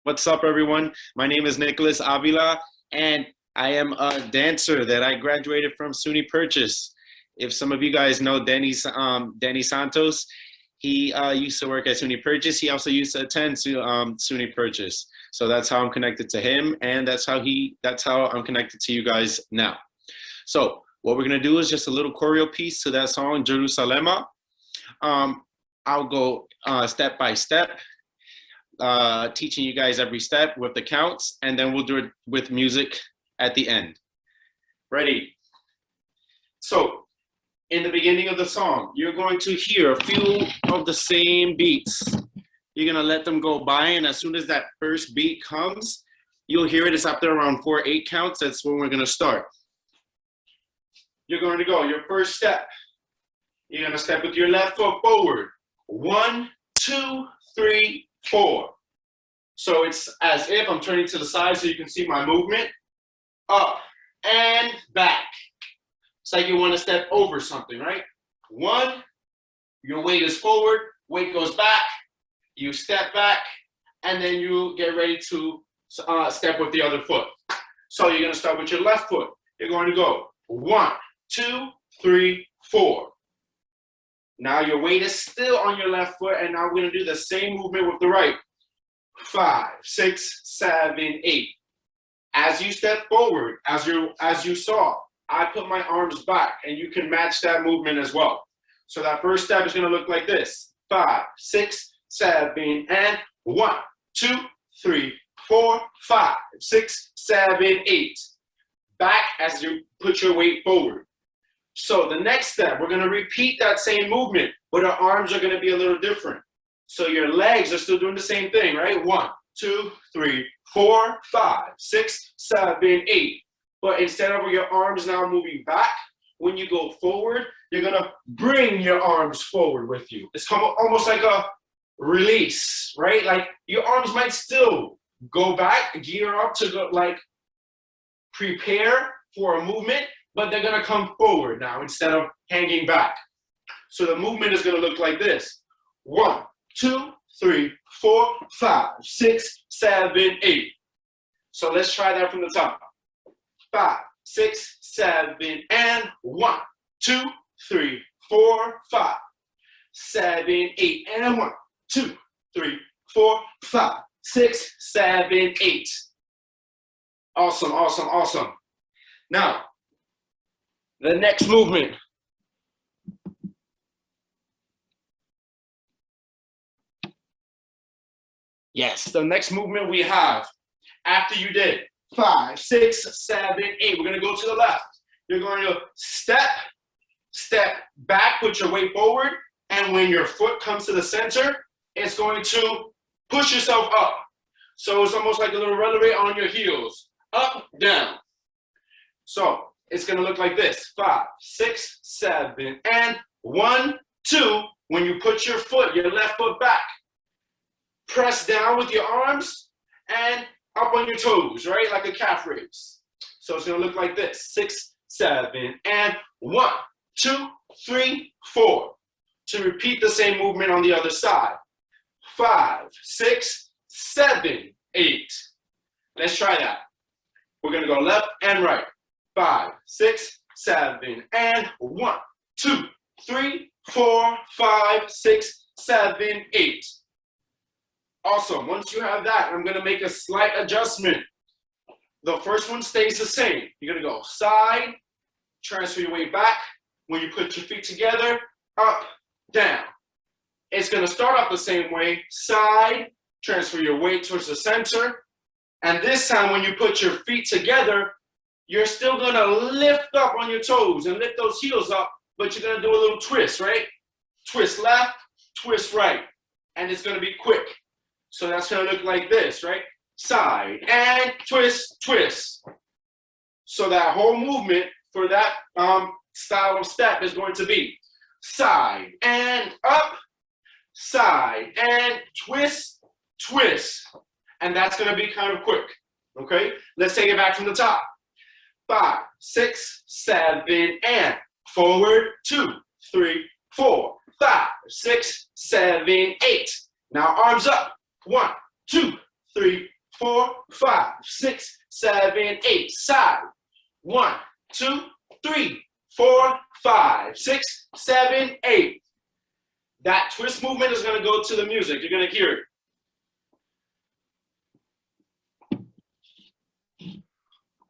What's up, everyone? My name is Nicholas Avila, and I am a dancer that I graduated from SUNY Purchase. If some of you guys know Danny Santos, he used to work at SUNY Purchase. He also used to attend SUNY Purchase. So that's how I'm connected to him, and that's how I'm connected to you guys now. So what we're gonna do is just a little choreo piece to that song, Jerusalema. I'll go step by step, teaching you guys every step with the counts, and then we'll do it with music at the end. Ready? So, in the beginning of the song, you're going to hear a few of the same beats. You're gonna let them go by, and as soon as that first beat comes, you'll hear it. It's after around 4-8 counts. That's when we're gonna start. You're going to go, your first step. You're gonna step with your left foot forward. 1, 2, 3, 4. So it's as if I'm turning to the side so you can see my movement. Up and back. It's like you want to step over something, right? 1, your weight is forward, weight goes back, you step back, and then you get ready to step with the other foot. So you're going to start with your left foot. You're going to go 1, 2, 3, 4. Now your weight is still on your left foot, and now we're going to do the same movement with the right. 5, 6, 7, 8. As you step forward, as you saw, I put my arms back, and you can match that movement as well. So that first step is going to look like this. 5, 6, 7, and 1, 2, 3, 4, 5, 6, 7, 8. Back as you put your weight forward. So the next step, we're going to repeat that same movement, but our arms are going to be a little different. So your legs are still doing the same thing, right? 1, 2, 3, 4, 5, 6, 7, 8. But instead of your arms now moving back, when you go forward, you're going to bring your arms forward with you. It's almost like a release, right? Like your arms might still go back, gear up to go, like prepare for a movement, but they're going to come forward now instead of hanging back. So the movement is going to look like this. 1, 2, 3, 4, 5, 6, 7, 8. So let's try that from the top. 5, 6, 7, and 1, 2, 3, 4, 5, 7, 8, and 1, 2, 3, 4, 5, 6, 7, 8. Awesome, awesome, awesome. Now, the next movement. Yes, the next movement we have, after you did 5, 6, 7, 8, we're going to go to the left. You're going to step back, put your weight forward, and when your foot comes to the center, it's going to push yourself up. So it's almost like a little releve on your heels. Up, down. So it's going to look like this. 5, 6, 7, and 1, 2. When you put your left foot back, press down with your arms and up on your toes, right? Like a calf raise. So it's going to look like this. 6, 7, and 1, 2, 3, 4. To repeat the same movement on the other side. 5, 6, 7, 8. Let's try that. We're going to go left and right. 5, 6, 7, and 1, 2, 3, 4, 5, 6, 7, 8. Awesome. Once you have that, I'm going to make a slight adjustment. The first one stays the same. You're going to go side, transfer your weight back. When you put your feet together, up, down. It's going to start off the same way. Side, transfer your weight towards the center. And this time when you put your feet together, you're still going to lift up on your toes and lift those heels up, but you're going to do a little twist, right? Twist left, twist right. And it's going to be quick. So that's going to look like this, right? Side and twist, twist. So that whole movement for that style of step is going to be side and up, side and twist, twist. And that's going to be kind of quick, okay? Let's take it back from the top. 5, 6, 7, and forward, 2, 3, 4, 5, 6, 7, 8. Now arms up. 1, 2, 3, 4, 5, 6, 7, 8. Side. 1, 2, 3, 4, 5, 6, 7, 8. That twist movement is going to go to the music. You're going to hear it.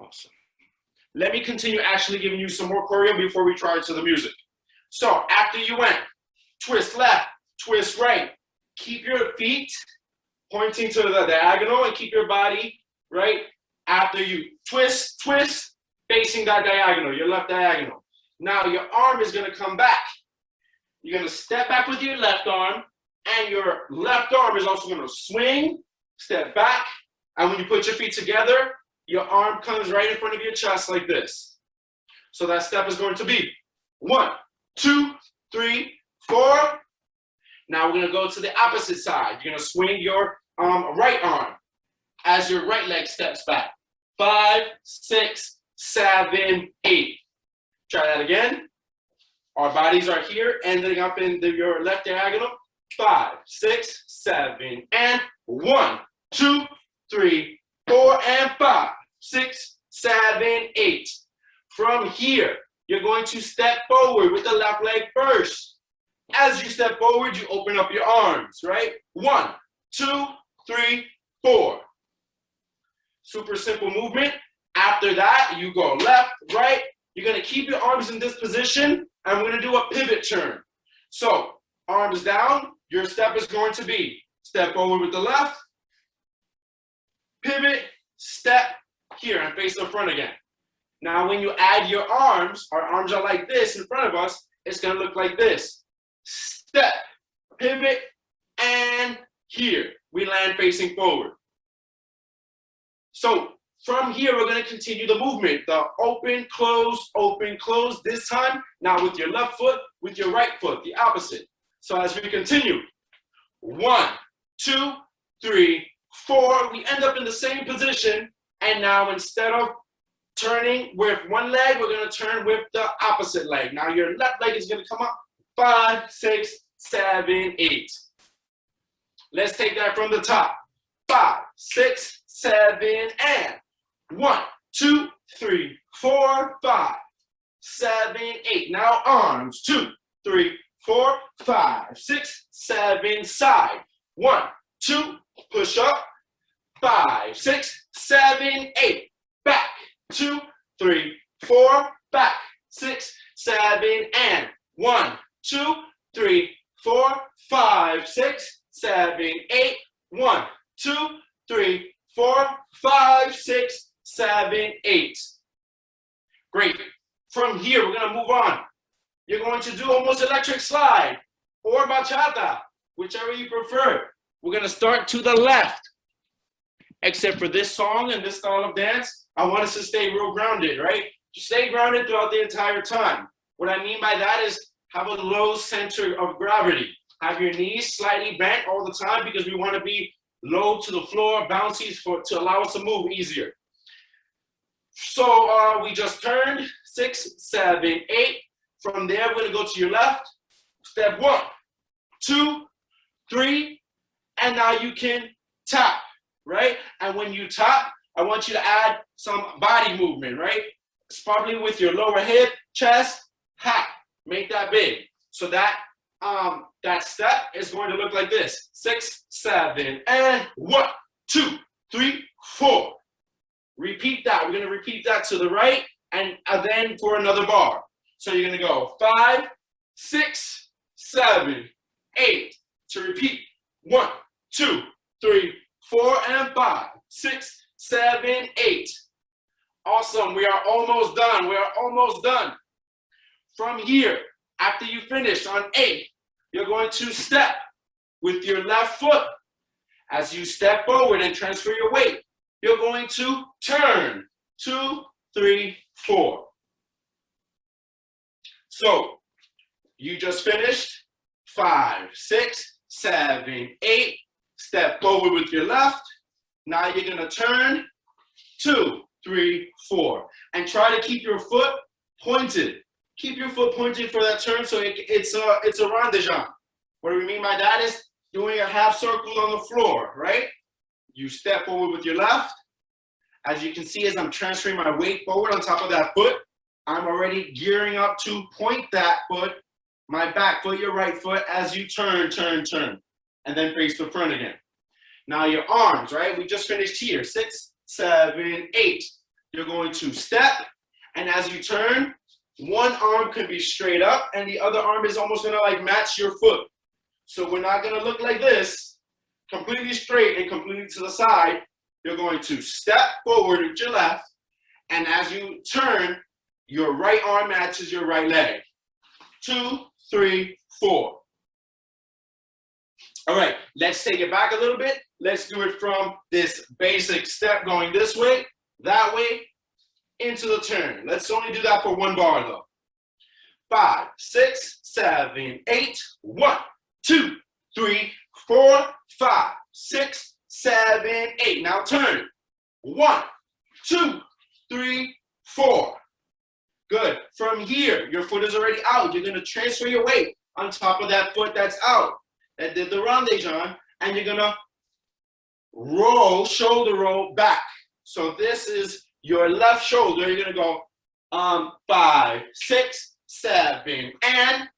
Awesome. Let me continue actually giving you some more choreo before we try to the music. So after you went, twist left, twist right. Keep your feet pointing to the diagonal and keep your body, right? After you twist, twist, facing that diagonal, your left diagonal. Now your arm is going to come back. You're going to step back with your left arm, and your left arm is also going to swing, step back, and when you put your feet together, your arm comes right in front of your chest like this. So that step is going to be 1, 2, 3, 4. Now we're going to go to the opposite side. You're going to swing your right arm as your right leg steps back. 5, 6, 7, 8. Try that again. Our bodies are here, ending up in your left diagonal. 5, 6, 7, and 1, 2, 3, 4, and 5, 6, 7, 8. From here, you're going to step forward with the left leg first. As you step forward, you open up your arms, right? 1, 2, 3, 4. Super simple movement. After that, you go left, right. You're going to keep your arms in this position, and we're going to do a pivot turn. So, arms down, your step is going to be step forward with the left, pivot, step here, and face the front again. Now, when you add your arms, our arms are like this in front of us, it's going to look like this. Step, pivot, and here. We land facing forward. So, from here, we're going to continue the movement. The open, close, this time, now with your left foot, with your right foot, the opposite. So as we continue, 1, 2, 3, 4, we end up in the same position, and now instead of turning with one leg, we're going to turn with the opposite leg. Now your left leg is going to come up, 5, 6, 7, 8. Let's take that from the top. 5, 6, 7, and 1, 2, 3, 4, 5, 7, 8. Now arms, 2, 3, 4, 5, 6, 7, side. 1, 2, push up. 5, 6, 7, 8. Back. 2, 3, 4, back. 6, 7, and 1, 2, 3, 4, 5, 6, 7, 8. 1, 2, 3, 4, 5, 6, 7, 8. Great. From here, we're going to move on. You're going to do almost electric slide or bachata, whichever you prefer. We're going to start to the left. Except for this song and this style of dance, I want us to stay real grounded, right? Stay grounded throughout the entire time. What I mean by that is have a low center of gravity. Have your knees slightly bent all the time because we want to be low to the floor, bouncy to allow us to move easier. So we just turned 6, 7, 8. From there, we're going to go to your left. Step 1, 2, 3, and now you can tap, right? And when you tap, I want you to add some body movement, right? It's probably with your lower hip, chest, hop. Make that big. So that that step is going to look like this. 6, 7, and 1, 2, 3, 4. Repeat that. We're going to repeat that to the right and then for another bar. So you're going to go 5, 6, 7, 8. To repeat. 1, 2, 3, 4, and 5, 6, 7, 8. Awesome. We are almost done. We are almost done. From here, after you finish on 8, you're going to step with your left foot. As you step forward and transfer your weight, you're going to turn. 2, 3, 4. So you just finished 5, 6, 7, 8. Step forward with your left. Now you're going to turn. 2, 3, 4. And try to keep your foot pointed. Keep your foot pointed for that turn so it's a rond de jambe. What do we mean by that is doing a half circle on the floor, right? You step forward with your left. As you can see, as I'm transferring my weight forward on top of that foot, I'm already gearing up to point that foot, my back foot, your right foot, as you turn, and then face the front again. Now your arms, right? We just finished here. 6, 7, 8. You're going to step, and as you turn, one arm could be straight up, and the other arm is almost gonna like match your foot. So we're not gonna look like this, completely straight and completely to the side. You're going to step forward with your left, and as you turn, your right arm matches your right leg. 2, 3, 4. All right, let's take it back a little bit. Let's do it from this basic step going this way, that way, into the turn. Let's only do that for one bar though. 5, 6, 7, 8. 1, 2, 3, 4, 5, 6, 7, 8. Now turn. 1, 2, 3, 4. Good. From here, your foot is already out. You're going to transfer your weight on top of that foot that's out. That did the rondéjon, and you're going to roll, shoulder roll back. So this is your left shoulder. You're going to go 5, 6, 7, and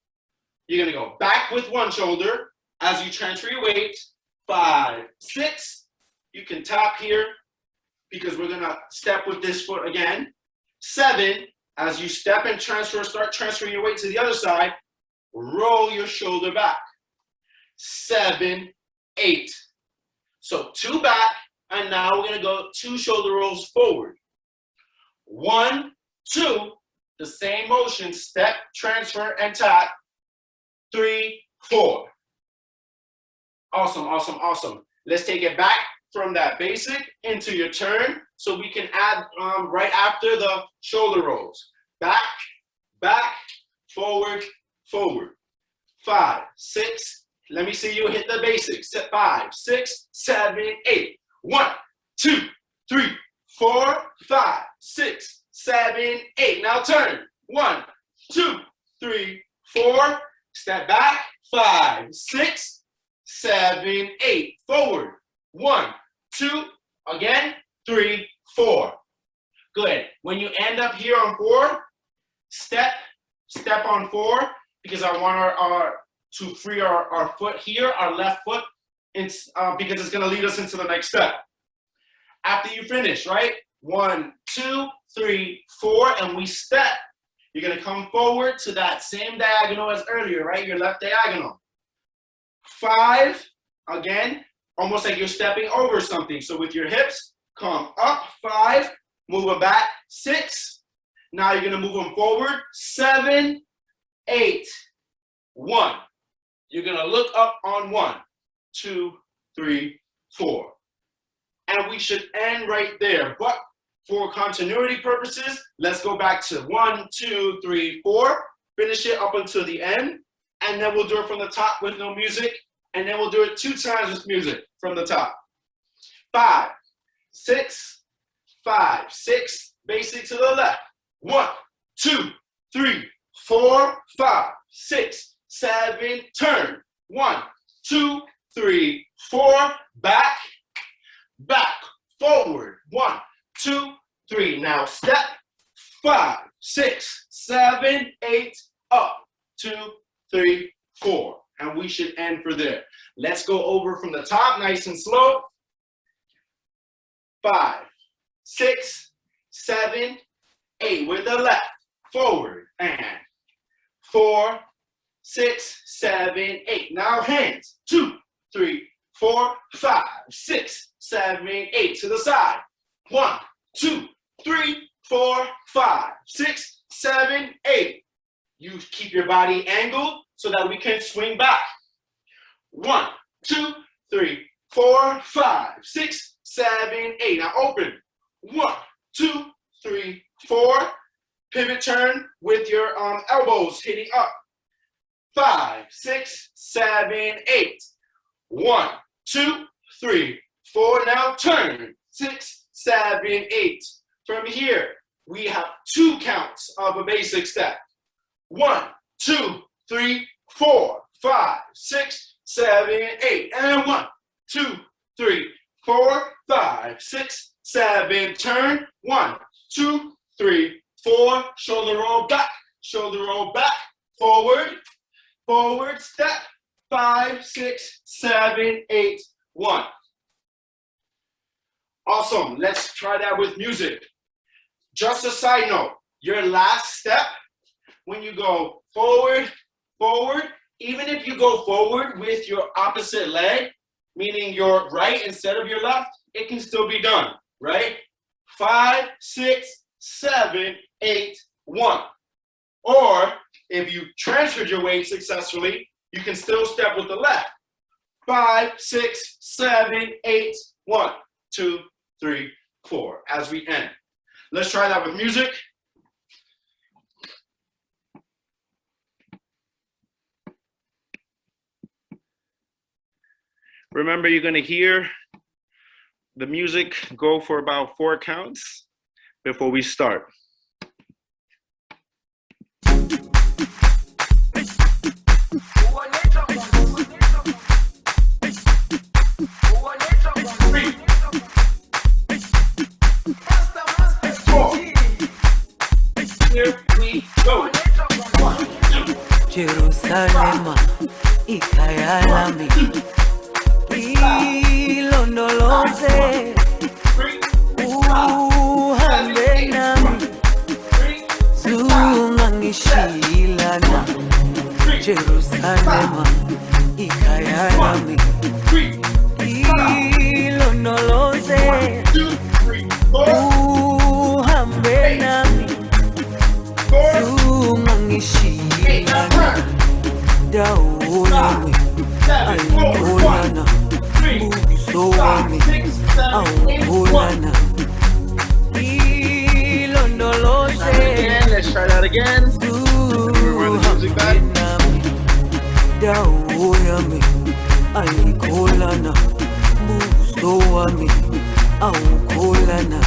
you're going to go back with one shoulder as you transfer your weight. 5, 6. You can tap here because we're going to step with this foot again. 7. As you step and transfer, start transferring your weight to the other side, roll your shoulder back. 7, 8. So 2 back, and now we're going to go 2 shoulder rolls forward. 1, 2, the same motion, step, transfer, and tap. 3, 4. Awesome, awesome, awesome. Let's take it back from that basic into your turn so we can add right after the shoulder rolls. Back, back, forward, forward. 5, 6. Let me see you hit the basics. 5, 6, 7, 8. 1, 2, 3, 4, 5, 6, 7, 8. Now turn. 1, 2, 3, 4. Step back. 5, 6, 7, 8. Forward. 1, 2. Again. 3, 4. Good. When you end up here on 4, step on 4, because I want our to free our foot here, our left foot, because it's going to lead us into the next step. After you finish, right? 1, 2, 3, 4, and we step. You're going to come forward to that same diagonal as earlier, right? Your left diagonal. 5, again, almost like you're stepping over something. So with your hips, come up. 5, move them back. 6, now you're going to move them forward. 7, 8, 1. You're going to look up on 1, 2, 3, 4. And we should end right there. But for continuity purposes, let's go back to 1, 2, 3, 4. Finish it up until the end. And then we'll do it from the top with no music. And then we'll do it 2 times with music from the top. 5, 6, 5, 6. Basic to the left. 1, 2, 3, 4, 5, 6, 7. Turn. 1, 2, 3, 4. Back. Back. Forward. 1, 2, 3. Now step. 5, 6, 7, 8. Up. 2, 3, 4. And we should end for there. Let's go over from the top, nice and slow. 5, 6, 7, 8. With the left. Forward. And 4, 6, 7, 8. Now hands. 2, 3, 4, 5, 6, 7, 8. To the side. 1, 2, 3, 4, 5, 6, 7, 8. You keep your body angled so that we can swing back. 1, 2, 3, 4, 5, 6, 7, 8. Now open. 1, 2, 3, 4. Pivot turn with your elbows hitting up. 5, 6, 7, 8. 1, 2, 3, 4. Now turn. 6, 7, 8. From here, we have 2 counts of a basic step. 1, 2, 3, 4, 5, 6, 7, 8. And 1, 2, 3, 4, 5, 6, 7, turn. 1, 2, 3, 4, shoulder roll back, forward, forward, step, 5, 6, 7, 8, 1. Awesome, let's try that with music. Just a side note, your last step, when you go forward, forward, even if you go forward with your opposite leg, meaning your right instead of your left, it can still be done, right? 5, 6, 7, 8, 1. Or if you transferred your weight successfully, you can still step with the left. 5, 6, 7, 8, 1, 2, 3, 4, as we end. Let's try that with music. Remember, you're going to hear the music go for about 4 counts before we start. 3, 4. Here we go. 1, 2. Jerusalema, ikhaya lami, ilondoloze, uhambe nami, zungangishilana. Jerusalema, ikhaya lami, ilondoloze, uhambe nami, zungangishilana. Dawo yami ayikholana, buso wami awukholana. Ilondoloze. Let's try that again. Dawo yami ayikholana, buso wami awukholana.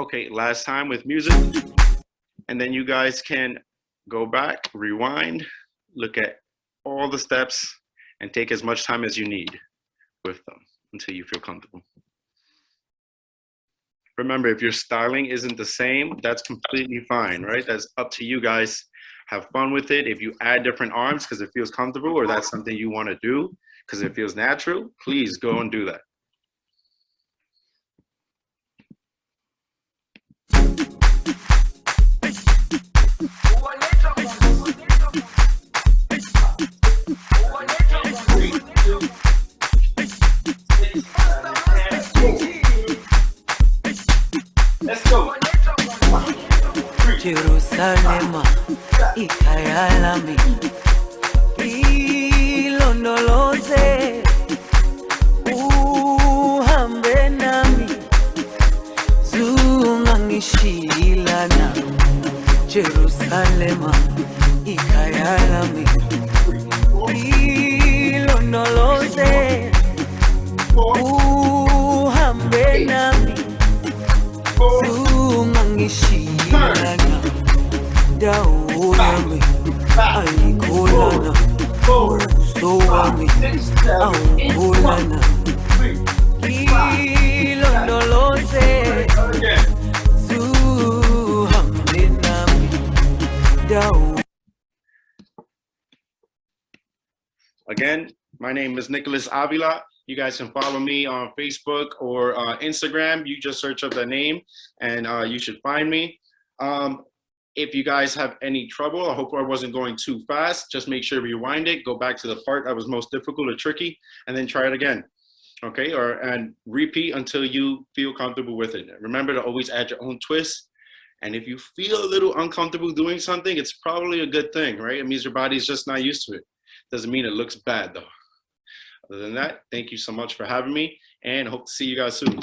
Okay, last time with music, and then you guys can go back, rewind, look at all the steps, and take as much time as you need with them until you feel comfortable. Remember, if your styling isn't the same, that's completely fine, right? That's up to you guys. Have fun with it. If you add different arms because it feels comfortable or that's something you want to do because it feels natural, please go and do that. Let's go. Jerusalema, ikhaya lami, ilondoloze, uhambe nami, zungangishilana. Jerusalema, ikhaya lami, ilondoloze, uhambe nami, zungangishilana. Dawo yami ayikholana, buso wami awukholana. Ilondoloze, zuhambe nami. Dawo. Again, my name is Nicholas Avila. You guys can follow me on Facebook or Instagram. You just search up the name and you should find me. If you guys have any trouble, I hope I wasn't going too fast. Just make sure you rewind it, go back to the part that was most difficult or tricky, and then try it again. Okay, and repeat until you feel comfortable with it. Remember to always add your own twist. And if you feel a little uncomfortable doing something, it's probably a good thing, right? It means your body's just not used to it. Doesn't mean it looks bad though. Other than that, thank you so much for having me and hope to see you guys soon.